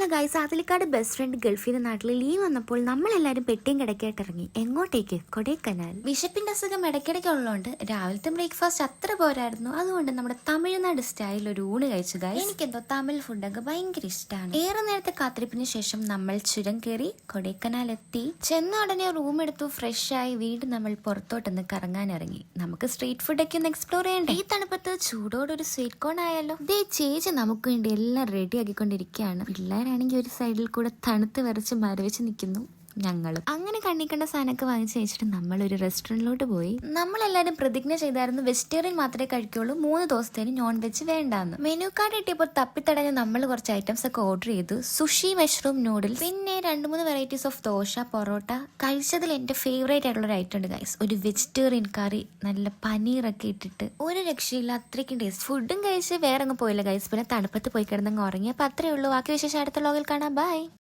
Hello guys, ആദിലിക്കാട് best friend ഗൾഫിൽ നിന്ന് നാട്ടിൽ ലീവ് വന്നപ്പോൾ നമ്മളെല്ലാവരും പെട്ടിയും കിടക്കായിട്ട് ഇറങ്ങി. എങ്ങോട്ടേക്ക്? കൊടൈക്കനാൽ. വിശപ്പിന്റെ അസുഖം ഇടയ്ക്കിടയ്ക്ക് ഉള്ളതുകൊണ്ട് രാവിലത്തെ ബ്രേക്ക്ഫാസ്റ്റ് അത്ര പോരായിരുന്നു. അതുകൊണ്ട് നമ്മുടെ തമിഴ്നാട് സ്റ്റൈലിൽ ഒരു ഊണ് കഴിച്ചു ഗൈസ്. എനിക്കെന്തോ തമിഴ് ഫുഡൊക്കെ ഭയങ്കര ഇഷ്ടമാണ്. ഏറെ നേരത്തെ കാത്തിരിപ്പിന് ശേഷം നമ്മൾ ചുരം കയറി കൊടൈക്കനാൽ എത്തി. ചെന്ന ഉടനെ റൂം എടുത്തു, ഫ്രഷ് ആയി വീണ്ടും നമ്മൾ പുറത്തോട്ടൊന്ന് കറങ്ങാൻ ഇറങ്ങി. നമുക്ക് സ്ട്രീറ്റ് ഫുഡൊക്കെ ഒന്ന് എക്സ്പ്ലോർ ചെയ്യണ്ടേ? ഈ തണുപ്പത്ത് ചൂടോടൊരു സ്വീറ്റ് കോൺ ആയാലോ. ദേ ചേച്ചി നമുക്ക് വേണ്ടി എല്ലാം റെഡി ആക്കിക്കൊണ്ടിരിക്കുകയാണ്. പിള്ളേരാണെങ്കിൽ ഒരു സൈഡിൽ കൂടെ തണുത്ത് വിറച്ച് മരവിച്ച് നിൽക്കുന്നു. ഞങ്ങളും അങ്ങനെ കണ്ണിക്കണ്ട സാധനമൊക്കെ വാങ്ങിച്ച് വെച്ചിട്ട് നമ്മളൊരു റെസ്റ്റോറൻറ്റിലോട്ട് പോയി. നമ്മളെല്ലാവരും പ്രതിജ്ഞ ചെയ്തായിരുന്നു വെജിറ്റേറിയൻ മാത്രമേ കഴിക്കുള്ളൂ, 3 ദിവസത്തേന് നോൺ വെജ് വേണ്ടാന്ന്. മെനു കാർഡ് കിട്ടിയപ്പോൾ തപ്പിത്തടഞ്ഞ് നമ്മൾ കുറച്ച് ഐറ്റംസ് ഒക്കെ ഓർഡർ ചെയ്തു. സുഷി, മഷ്റൂം നൂഡിൽസ്, പിന്നെ 2-3 വെറൈറ്റീസ് ഓഫ് ദോശ, പൊറോട്ട. കഴിച്ചതിൽ എൻ്റെ ഫേവറേറ്റ് ആയിട്ടുള്ള ഒരു ഐറ്റം ഉണ്ട് ഗൈസ്, ഒരു വെജിറ്റേറിയൻ കറി, നല്ല പനീറൊക്കെ ഇട്ടിട്ട് ഒരു രക്ഷയില്ല, അത്രയ്ക്കും ടേസ്റ്റ്. ഫുഡും കഴിച്ച് വേറെ അങ്ങ് പോയില്ല ഗൈസ്. പിന്നെ തണുപ്പത്ത് പോയി കിടന്നങ്ങ് ഉറങ്ങി. അപ്പോൾ അത്രയേ ഉള്ളൂ. ബാക്കി വിശേഷം അടുത്ത വ്ലോഗിൽ കാണാം. ബൈ.